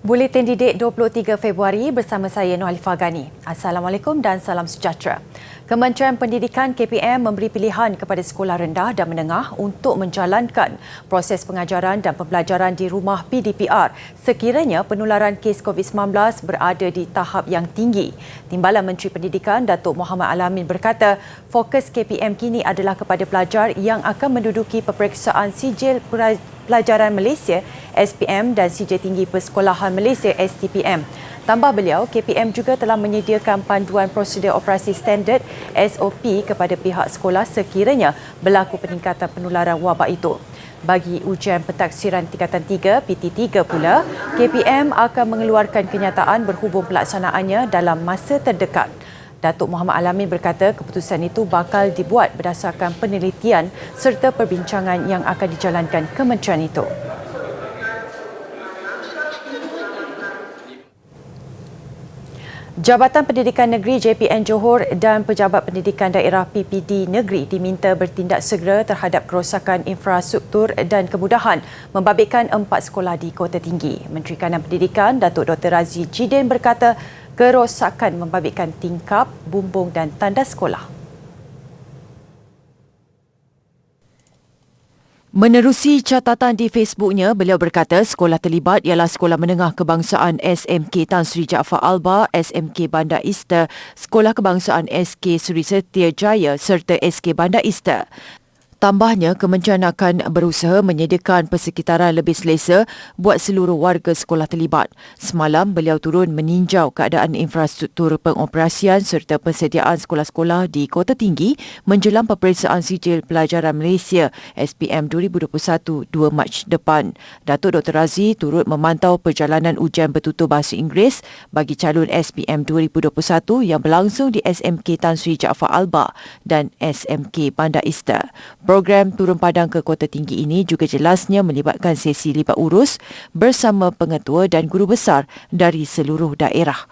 Buletin Didik 23 Februari bersama saya Nur Alifah Ghani. Assalamualaikum dan salam sejahtera. Kementerian Pendidikan KPM memberi pilihan kepada sekolah rendah dan menengah untuk menjalankan proses pengajaran dan pembelajaran di rumah PDPR sekiranya penularan kes COVID-19 berada di tahap yang tinggi. Timbalan Menteri Pendidikan Datuk Mohamed Al-Amin berkata, fokus KPM kini adalah kepada pelajar yang akan menduduki peperiksaan sijil Pelajaran Malaysia SPM dan Sijil Tinggi Persekolahan Malaysia STPM. Tambah beliau, KPM juga telah menyediakan panduan prosedur operasi standard SOP kepada pihak sekolah sekiranya berlaku peningkatan penularan wabak itu. Bagi ujian pentaksiran tingkatan 3 PT3 pula, KPM akan mengeluarkan kenyataan berhubung pelaksanaannya dalam masa terdekat. Datuk Mohamed Al-Amin berkata keputusan itu bakal dibuat berdasarkan penelitian serta perbincangan yang akan dijalankan kementerian itu. Jabatan Pendidikan Negeri JPN Johor dan Pejabat Pendidikan Daerah PPD Negeri diminta bertindak segera terhadap kerosakan infrastruktur dan kemudahan membabitkan 4 sekolah di Kota Tinggi. Menteri Kanan Pendidikan Datuk Dr. Razzie Jidin berkata kerosakan membabitkan tingkap, bumbung dan tandas sekolah. Menerusi catatan di Facebooknya, beliau berkata sekolah terlibat ialah Sekolah Menengah Kebangsaan SMK Tan Sri Jaafar Albar, SMK Bandar Ista, Sekolah Kebangsaan SK Suri Setia Jaya serta SK Bandar Ista. Tambahnya, kementerian akan berusaha menyediakan persekitaran lebih selesa buat seluruh warga sekolah terlibat. Semalam, beliau turun meninjau keadaan infrastruktur pengoperasian serta persediaan sekolah-sekolah di Kota Tinggi menjelang peperiksaan sijil pelajaran Malaysia SPM 2021 2 Mac depan. Datuk Dr. Razzie turut memantau perjalanan ujian bertutur bahasa Inggeris bagi calon SPM 2021 yang berlangsung di SMK Tan Sri Jaafar Albar dan SMK Bandar Ista. Program turun padang ke Kota Tinggi ini juga jelasnya melibatkan sesi libat urus bersama pengetua dan guru besar dari seluruh daerah.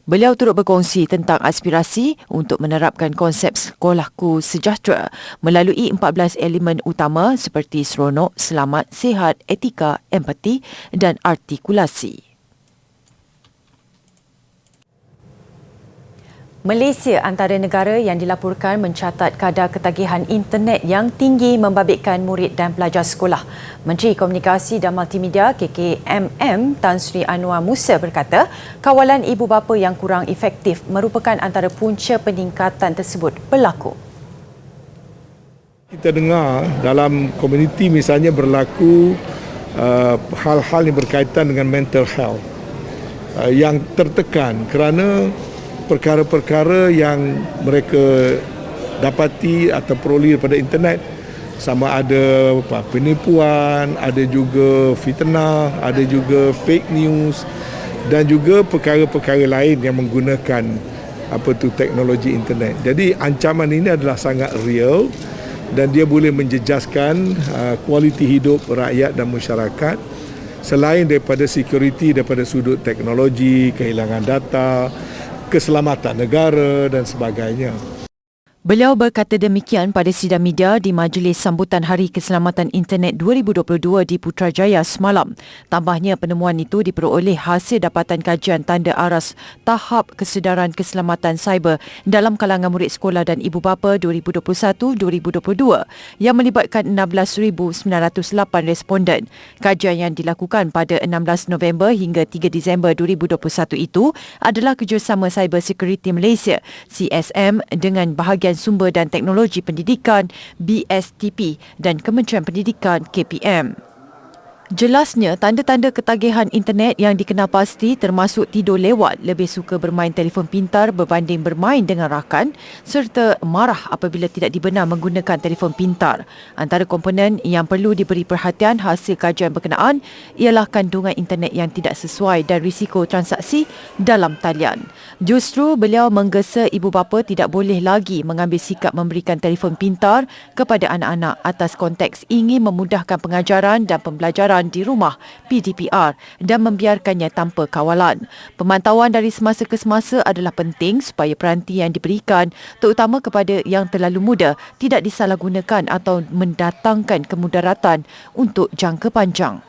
Beliau turut berkongsi tentang aspirasi untuk menerapkan konsep sekolahku sejahtera melalui 14 elemen utama seperti seronok, selamat, sihat, etika, empati dan artikulasi. Malaysia antara negara yang dilaporkan mencatat kadar ketagihan internet yang tinggi membabitkan murid dan pelajar sekolah. Menteri Komunikasi dan Multimedia KKMM Tan Sri Anwar Musa berkata, kawalan ibu bapa yang kurang efektif merupakan antara punca peningkatan tersebut berlaku. Kita dengar dalam komuniti misalnya berlaku hal-hal yang berkaitan dengan mental health yang tertekan kerana perkara-perkara yang mereka dapati atau peroleh daripada internet, sama ada penipuan, ada juga fitnah, ada juga fake news dan juga perkara-perkara lain yang menggunakan teknologi internet. Jadi ancaman ini adalah sangat real dan dia boleh menjejaskan kualiti hidup rakyat dan masyarakat selain daripada security daripada sudut teknologi, kehilangan data, keselamatan negara dan sebagainya. Beliau berkata demikian pada sidang media di Majlis Sambutan Hari Keselamatan Internet 2022 di Putrajaya semalam. Tambahnya, penemuan itu diperoleh hasil dapatan kajian tanda aras tahap kesedaran keselamatan cyber dalam kalangan murid sekolah dan ibu bapa 2021-2022 yang melibatkan 16,908 responden. Kajian yang dilakukan pada 16 November hingga 3 Disember 2021 itu adalah kerjasama Cyber Security Malaysia CSM dengan bahagian Sumber dan Teknologi Pendidikan BSTP dan Kementerian Pendidikan KPM. Jelasnya, tanda-tanda ketagihan internet yang dikenal pasti termasuk tidur lewat, lebih suka bermain telefon pintar berbanding bermain dengan rakan serta marah apabila tidak dibenar menggunakan telefon pintar. Antara komponen yang perlu diberi perhatian hasil kajian berkenaan ialah kandungan internet yang tidak sesuai dan risiko transaksi dalam talian. Justru beliau menggesa ibu bapa tidak boleh lagi mengambil sikap memberikan telefon pintar kepada anak-anak atas konteks ingin memudahkan pengajaran dan pembelajaran di rumah PDPR dan membiarkannya tanpa kawalan. Pemantauan dari semasa ke semasa adalah penting supaya peranti yang diberikan terutama kepada yang terlalu muda tidak disalahgunakan atau mendatangkan kemudaratan untuk jangka panjang.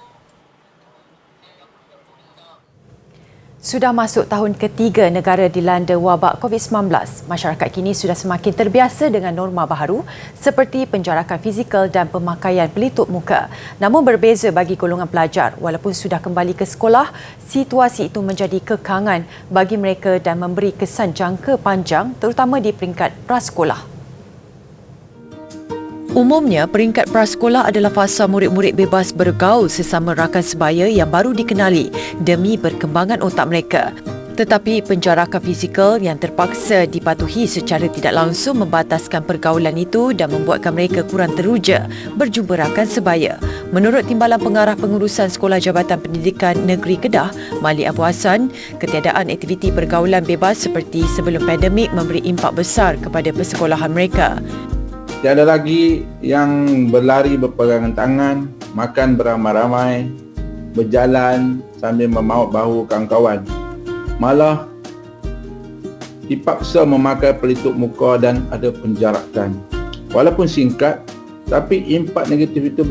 Sudah masuk tahun ketiga negara dilanda wabak COVID-19. Masyarakat kini sudah semakin terbiasa dengan norma baharu seperti penjarakan fizikal dan pemakaian pelitup muka. Namun berbeza bagi golongan pelajar. Walaupun sudah kembali ke sekolah, situasi itu menjadi kekangan bagi mereka dan memberi kesan jangka panjang terutama di peringkat prasekolah. Umumnya, peringkat prasekolah adalah fasa murid-murid bebas bergaul sesama rakan sebaya yang baru dikenali demi perkembangan otak mereka. Tetapi penjarakan fizikal yang terpaksa dipatuhi secara tidak langsung membataskan pergaulan itu dan membuatkan mereka kurang teruja berjumpa rakan sebaya. Menurut Timbalan Pengarah Pengurusan Sekolah Jabatan Pendidikan Negeri Kedah, Malik Abu Hassan, ketiadaan aktiviti pergaulan bebas seperti sebelum pandemik memberi impak besar kepada persekolahan mereka. Tiada lagi yang berlari berpegangan tangan, makan beramai-ramai, berjalan sambil memaut bahu kawan-kawan. Malah dipaksa memakai pelitup muka dan ada penjarakan. Walaupun singkat, tapi impak negatif itu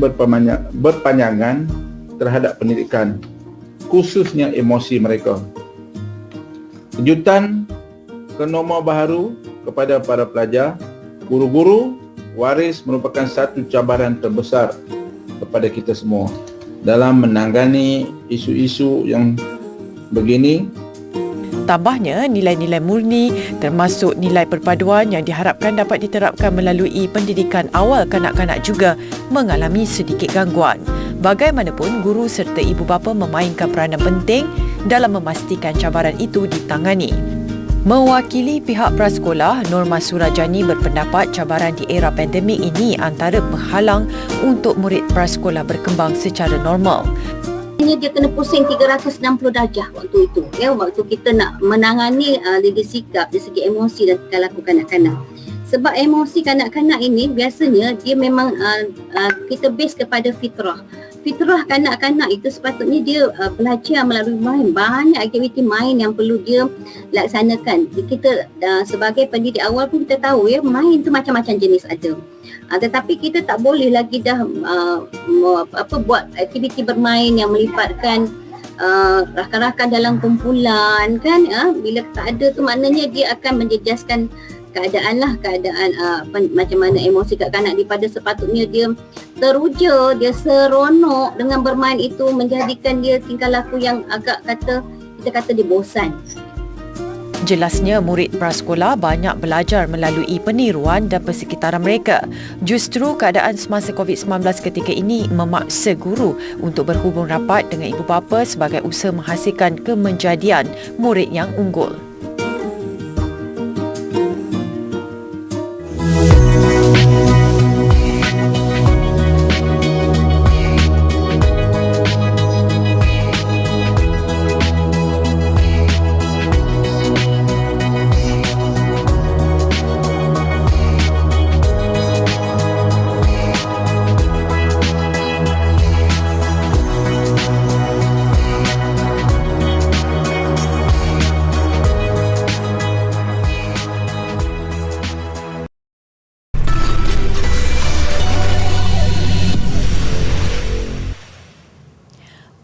berpanjangan terhadap pendidikan, khususnya emosi mereka. Kejutan ke norma baharu kepada para pelajar, guru-guru, waris merupakan satu cabaran terbesar kepada kita semua dalam menangani isu-isu yang begini. Tambahnya, nilai-nilai murni termasuk nilai perpaduan yang diharapkan dapat diterapkan melalui pendidikan awal kanak-kanak juga mengalami sedikit gangguan. Bagaimanapun, guru serta ibu bapa memainkan peranan penting dalam memastikan cabaran itu ditangani. Mewakili pihak prasekolah, Norma Surajani berpendapat cabaran di era pandemik ini antara penghalang untuk murid prasekolah berkembang secara normal. Dia kena pusing 360 darjah waktu itu. Waktu kita nak menangani dari sikap, dari segi emosi dan tingkah laku kanak-kanak. Sebab emosi kanak-kanak ini biasanya dia memang kita base kepada fitrah. Fitrah kanak-kanak itu sepatutnya dia belajar melalui main. Banyak aktiviti main yang perlu dia laksanakan. Kita sebagai pendidik awal pun kita tahu main tu macam-macam jenis ada. Tetapi kita tak boleh lagi dah buat aktiviti bermain yang melibatkan rakan-rakan dalam kumpulan kan. Bila tak ada tu maknanya dia akan menjejaskan keadaan macam mana emosi kanak-kanak daripada sepatutnya dia teruja, dia seronok dengan bermain itu menjadikan dia tingkah laku yang agak kita kata dia bosan. Jelasnya, murid prasekolah banyak belajar melalui peniruan dan persekitaran mereka. Justru keadaan semasa COVID-19 ketika ini memaksa guru untuk berhubung rapat dengan ibu bapa sebagai usaha menghasilkan kemenjadian murid yang unggul.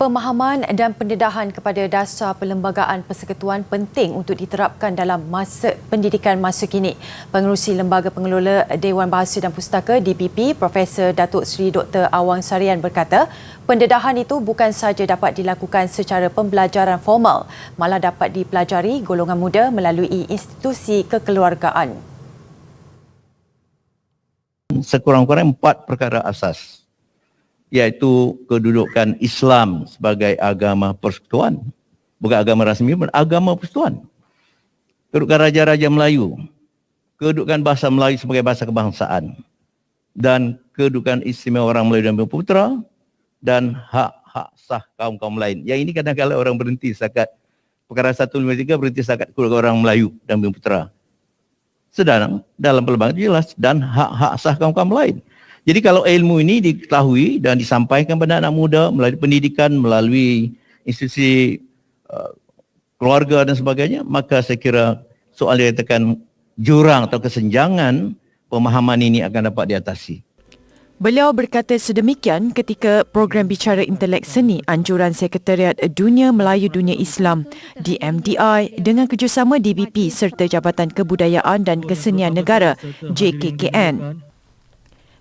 Pemahaman dan pendedahan kepada dasar perlembagaan persekutuan penting untuk diterapkan dalam masa pendidikan masa kini. Pengerusi Lembaga Pengelola Dewan Bahasa dan Pustaka DPP, Profesor Datuk Seri Dr. Awang Sarian berkata, pendedahan itu bukan sahaja dapat dilakukan secara pembelajaran formal, malah dapat dipelajari golongan muda melalui institusi kekeluargaan. Sekurang-kurangnya 4 perkara asas, iaitu kedudukan Islam sebagai agama persekutuan, bukan agama rasmi, agama persekutuan. Kedudukan Raja-Raja Melayu, kedudukan bahasa Melayu sebagai bahasa kebangsaan, dan kedudukan istimewa orang Melayu dan Bumiputera, dan hak-hak sah kaum-kaum lain. Yang ini kadang-kadang orang berhenti setakat perkara 153 berhenti setakat kedudukan orang Melayu dan Bumiputera. Sedang dalam perlembagaan jelas dan hak-hak sah kaum-kaum lain. Jadi kalau ilmu ini diketahui dan disampaikan kepada anak muda melalui pendidikan, melalui institusi keluarga dan sebagainya, maka saya kira soal yang dikatakan jurang atau kesenjangan pemahaman ini akan dapat diatasi. Beliau berkata sedemikian ketika program bicara intelek seni Anjuran Sekretariat Dunia Melayu Dunia Islam DMDI dengan kerjasama DBP serta Jabatan Kebudayaan dan Kesenian Negara JKKN.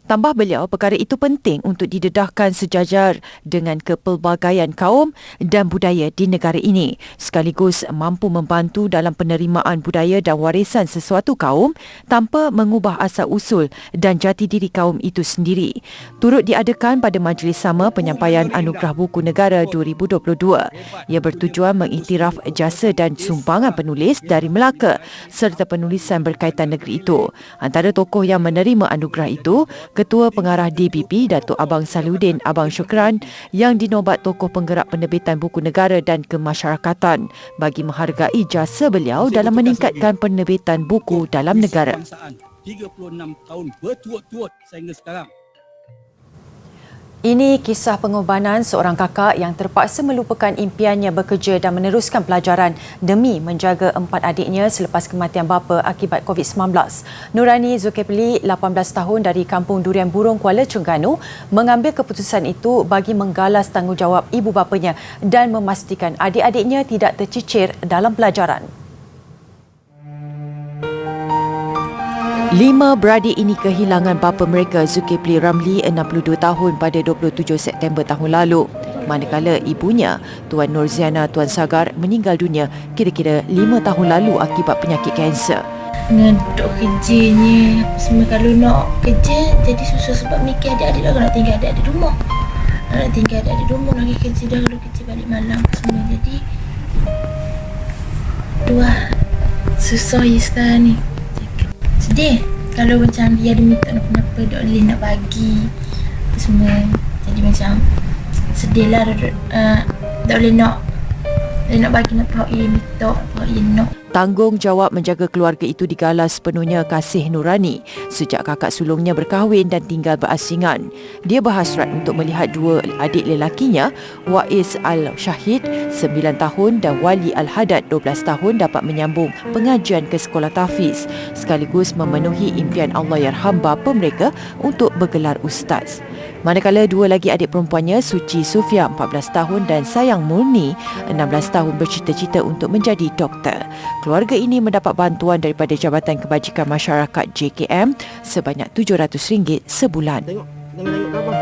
Tambah beliau, perkara itu penting untuk didedahkan sejajar dengan kepelbagaian kaum dan budaya di negara ini, sekaligus mampu membantu dalam penerimaan budaya dan warisan sesuatu kaum tanpa mengubah asal-usul dan jati diri kaum itu sendiri. Turut diadakan pada majlis sama penyampaian Anugerah Buku Negara 2022. Ia bertujuan mengiktiraf jasa dan sumbangan penulis dari Melaka serta penulisan berkaitan negeri itu. Antara tokoh yang menerima anugerah itu, Ketua Pengarah DBP Datuk Abang Salihuddin Abang Syukran yang dinobat tokoh penggerak penerbitan buku negara dan kemasyarakatan bagi menghargai jasa beliau dalam meningkatkan penerbitan buku dalam negara. 36 tahun berturut-turut sehingga sekarang. Ini kisah pengorbanan seorang kakak yang terpaksa melupakan impiannya bekerja dan meneruskan pelajaran demi menjaga 4 adiknya selepas kematian bapa akibat COVID-19. Nurani Zulkifli, 18 tahun dari Kampung Durian Burung, Kuala Terengganu, mengambil keputusan itu bagi menggalas tanggungjawab ibu bapanya dan memastikan adik-adiknya tidak tercicir dalam pelajaran. 5 beradik ini kehilangan bapa mereka Zulkifli Ramli 62 tahun pada 27 September tahun lalu. Manakala ibunya Tuan Nurziana Tuan Sagar meninggal dunia kira-kira 5 tahun lalu akibat penyakit kanser. Untuk kerjanya semua, kalau nak kerja jadi susah sebab mikir adik-adik dah nak tinggal adik-adik rumah. Nak tinggal adik-adik rumah lagi kerja dah, kalau kerja balik malam semua, jadi susah je sekarang ni. Sedih kalau macam dia ada minta apa-apa tak boleh nak bagi apa semua, jadi macam sedih lah. Tak boleh nak bagi, nak perhai minta, perhai nak. Tanggungjawab menjaga keluarga itu digalas sepenuhnya kasih Nurani sejak kakak sulungnya berkahwin dan tinggal berasingan. Dia berhasrat untuk melihat 2 adik lelakinya, Wais Al-Syahid 9 tahun dan Wali Al-Hadad 12 tahun dapat menyambung pengajian ke sekolah tahfiz sekaligus memenuhi impian Allahyarham bapa mereka untuk bergelar ustaz. Manakala 2 lagi adik perempuannya, Suci Sufia 14 tahun dan Sayang Murni 16 tahun bercita-cita untuk menjadi doktor. Keluarga ini mendapat bantuan daripada Jabatan Kebajikan Masyarakat JKM sebanyak RM700 sebulan. Tengok abang.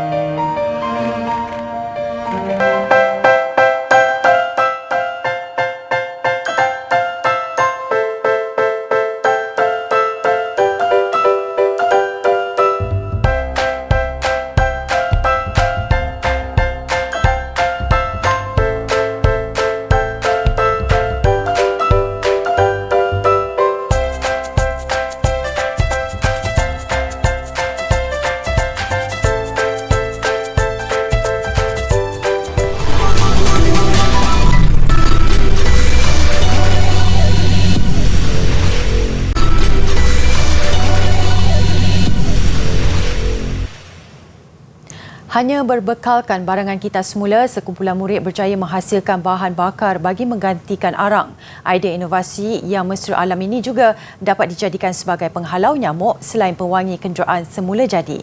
Hanya berbekalkan barangan kita semula, sekumpulan murid berjaya menghasilkan bahan bakar bagi menggantikan arang. Idea inovasi yang mesra alam ini juga dapat dijadikan sebagai penghalau nyamuk selain pewangi kenderaan semula jadi.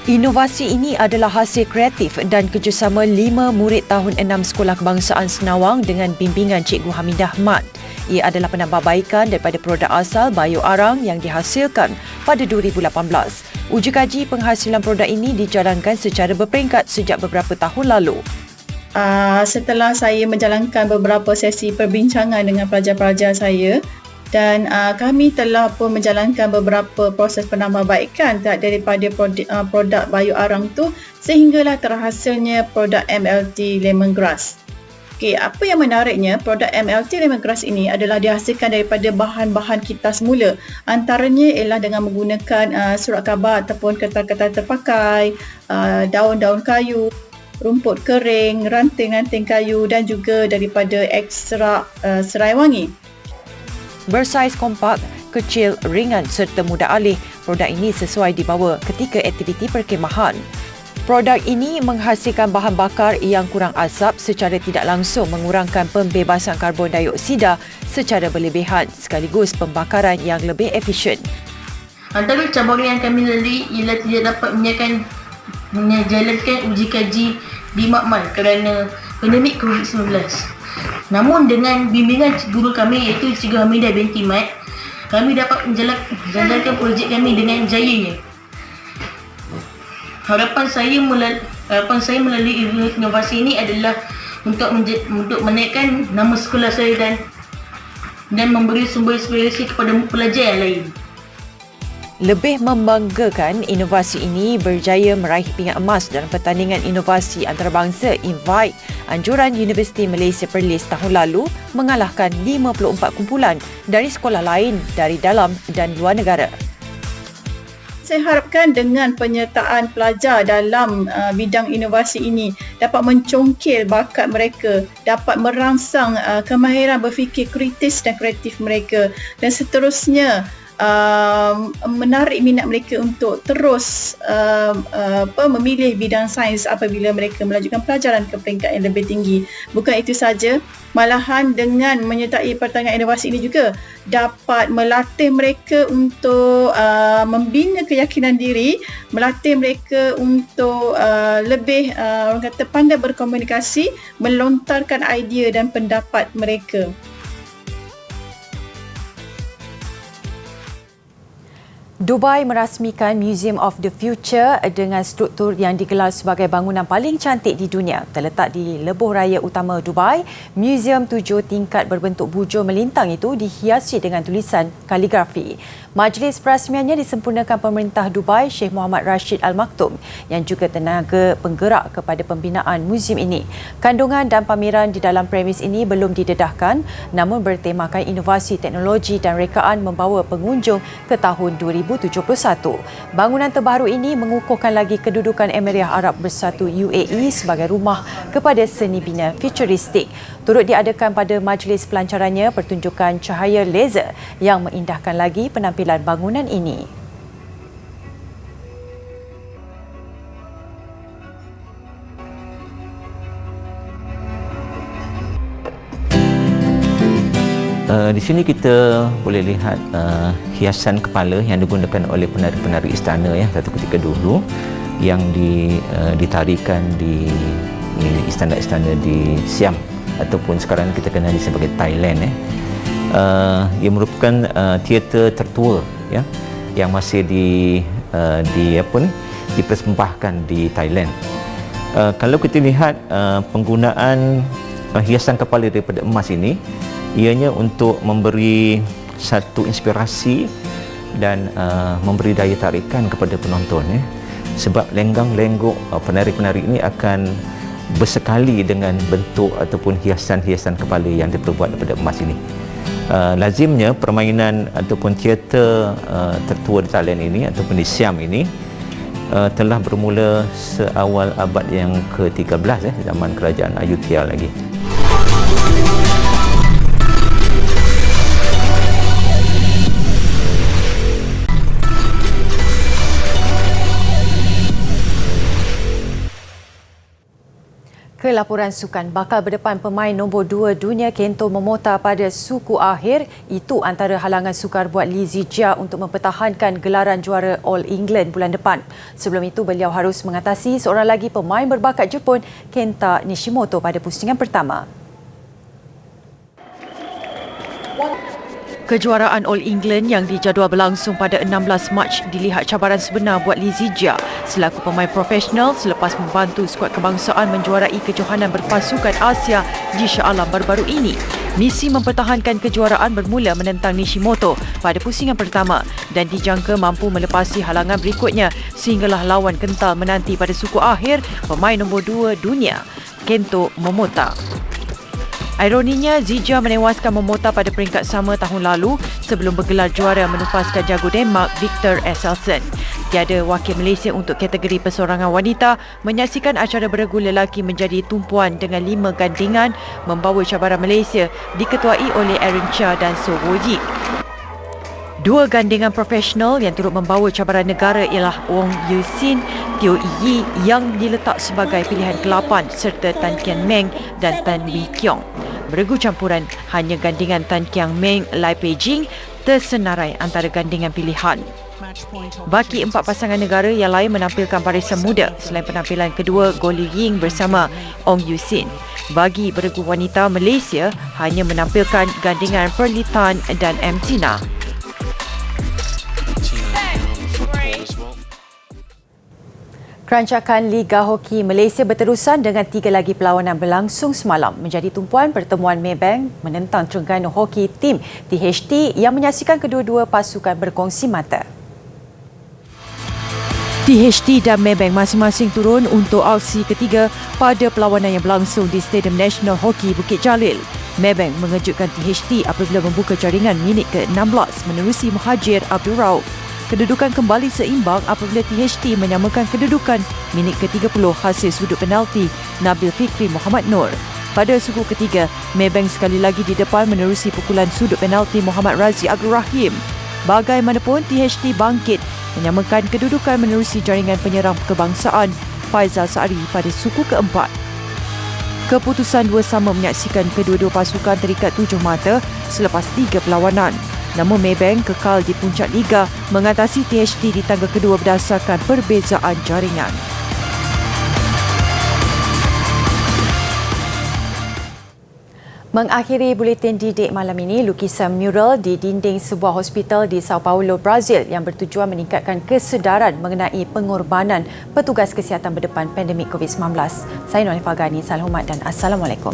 Inovasi ini adalah hasil kreatif dan kerjasama 5 murid tahun 6 Sekolah Kebangsaan Senawang dengan bimbingan Cikgu Hamidah Ahmad. Ia adalah penambahbaikan daripada produk asal bioarang yang dihasilkan pada 2018. Uji kaji penghasilan produk ini dijalankan secara berperingkat sejak beberapa tahun lalu. Setelah saya menjalankan beberapa sesi perbincangan dengan pelajar-pelajar saya, dan kami telah pun menjalankan beberapa proses penambahbaikan daripada produk bioarang tu sehinggalah terhasilnya produk MLT Lemongrass. Okey, apa yang menariknya, produk MLT Lemongrass ini adalah dihasilkan daripada bahan-bahan kita semula. Antaranya ialah dengan menggunakan surat khabar ataupun kertas-kertas terpakai, daun-daun kayu, rumput kering, ranting-ranting kayu dan juga daripada ekstrak serai wangi. Bersaiz kompak, kecil, ringan serta mudah alih, produk ini sesuai dibawa ketika aktiviti perkhemahan. Produk ini menghasilkan bahan bakar yang kurang asap secara tidak langsung mengurangkan pembebasan karbon dioksida secara berlebihan sekaligus pembakaran yang lebih efisien. Antara cabaran yang kami lalui ialah tidak dapat menjalankan uji kaji di makmal kerana pandemik COVID-19. Namun dengan bimbingan guru kami iaitu Cikgu Hamidah binti Mat, kami dapat menjalankan projek kami dengan jayanya. Harapan saya melalui inovasi ini adalah untuk menaikkan nama sekolah saya dan memberi sumber inspirasi kepada pelajar yang lain. Lebih membanggakan, inovasi ini berjaya meraih pingat emas dalam pertandingan inovasi antarabangsa Invite anjuran Universiti Malaysia Perlis tahun lalu mengalahkan 54 kumpulan dari sekolah lain dari dalam dan luar negara. Saya harapkan dengan penyertaan pelajar dalam bidang inovasi ini dapat mencongkil bakat mereka, dapat merangsang kemahiran berfikir kritis dan kreatif mereka dan seterusnya menarik minat mereka untuk terus memilih bidang sains apabila mereka melanjutkan pelajaran ke peringkat yang lebih tinggi. Bukan itu saja, malahan dengan menyertai pertandingan inovasi ini juga dapat melatih mereka untuk membina keyakinan diri, melatih mereka untuk lebih orang kata pandai berkomunikasi, melontarkan idea dan pendapat mereka. Dubai merasmikan Museum of the Future dengan struktur yang digelar sebagai bangunan paling cantik di dunia. Terletak di lebuh raya utama Dubai, museum 7 tingkat berbentuk bujur melintang itu dihiasi dengan tulisan kaligrafi. Majlis perasmiannya disempurnakan pemerintah Dubai Sheikh Mohammed Rashid Al Maktoum yang juga tenaga penggerak kepada pembinaan museum ini. Kandungan dan pameran di dalam premis ini belum didedahkan namun bertemakan inovasi teknologi dan rekaan membawa pengunjung ke tahun 2071. Bangunan terbaru ini mengukuhkan lagi kedudukan Emirat Arab Bersatu UAE sebagai rumah kepada seni bina futuristik. Turut diadakan pada majlis pelancarannya pertunjukan cahaya laser yang mengindahkan lagi penampilan bangunan ini. Di sini kita boleh lihat hiasan kepala yang digunakan oleh penari-penari istana ya satu ketika dulu yang ditarikan di istana-istana di Siam ataupun sekarang kita kenali sebagai Thailand. Ia merupakan teater tertua ya yang masih dipersembahkan di Thailand. Kalau kita lihat penggunaan hiasan kepala daripada emas ini, ianya untuk memberi satu inspirasi dan memberi daya tarikan kepada penonton ya. Sebab lenggang-lenggok penari-penari ini akan bersekali dengan bentuk ataupun hiasan-hiasan kepala yang diperbuat daripada emas ini. Lazimnya permainan ataupun teater tertua di Thailand ini ataupun di Siam ini telah bermula seawal abad yang ke-13 zaman kerajaan Ayutthaya lagi. Ke laporan sukan, bakal berdepan pemain nombor 2 dunia Kento Momota pada suku akhir. Itu antara halangan sukar buat Lee Zijia untuk mempertahankan gelaran juara All England bulan depan. Sebelum itu, beliau harus mengatasi seorang lagi pemain berbakat Jepun, Kenta Nishimoto pada pusingan pertama. Kejuaraan All England yang dijadual berlangsung pada 16 Mac dilihat cabaran sebenar buat Lee Zijia selaku pemain profesional selepas membantu skuad kebangsaan menjuarai kejohanan berpasukan Asia di Shah Alam baru-baru ini. Misi mempertahankan kejuaraan bermula menentang Nishimoto pada pusingan pertama dan dijangka mampu melepasi halangan berikutnya sehinggalah lawan kental menanti pada suku akhir pemain nombor 2 dunia, Kento Momota. Ironinya, Zijia menewaskan Momota pada peringkat sama tahun lalu sebelum bergelar juara menupaskan jago Denmark Victor Axelsen. Tiada wakil Malaysia untuk kategori persorangan wanita menyaksikan acara beregu lelaki menjadi tumpuan dengan 5 gandingan membawa cabaran Malaysia diketuai oleh Aaron Chia dan So Wo Yi. 2 gandingan profesional yang turut membawa cabaran negara ialah Wong Yu Sin, Teo Yi yang diletak sebagai pilihan ke-8 serta Tan Kian Meng dan Tan Wee Kiong. Beregu campuran, hanya gandingan Tan Kian Meng Lai Peijing tersenarai antara gandingan pilihan. Bagi 4 pasangan negara yang lain menampilkan barisan muda selain penampilan kedua Goh Liu Ying bersama Ong Yu Sin. Bagi beregu wanita, Malaysia hanya menampilkan gandingan Pearly Tan dan M. Tina. Kerancakan Liga Hoki Malaysia berterusan dengan 3 lagi perlawanan berlangsung semalam menjadi tumpuan pertemuan Maybank menentang Terengganu Hoki Team THT yang menyaksikan kedua-dua pasukan berkongsi mata. THT dan Maybank masing-masing turun untuk aksi ketiga pada perlawanan yang berlangsung di Stadium National Hoki Bukit Jalil. Maybank mengejutkan THT apabila membuka jaringan minit ke-16 menerusi Muhajir Abdul Rauf. Kedudukan kembali seimbang apabila THT menyamakan kedudukan minit ke-30 hasil sudut penalti Nabil Fikri Muhammad Nur. Pada suku ketiga, Maybank sekali lagi di depan menerusi pukulan sudut penalti Muhammad Razi Abdul Rahim. Bagaimanapun, THT bangkit menyamakan kedudukan menerusi jaringan penyerang kebangsaan Faizal Sa'ari pada suku keempat. Keputusan 2-2 menyaksikan kedua-dua pasukan terikat 7 mata selepas 3 perlawanan. Namun Maybank kekal di puncak liga mengatasi THT di tangga kedua berdasarkan perbezaan jaringan. Mengakhiri buletin didik malam ini, lukisan mural di dinding sebuah hospital di Sao Paulo, Brazil yang bertujuan meningkatkan kesedaran mengenai pengorbanan petugas kesihatan berdepan pandemik COVID-19. Saya Nurul Fagani, salam hormat dan Assalamualaikum.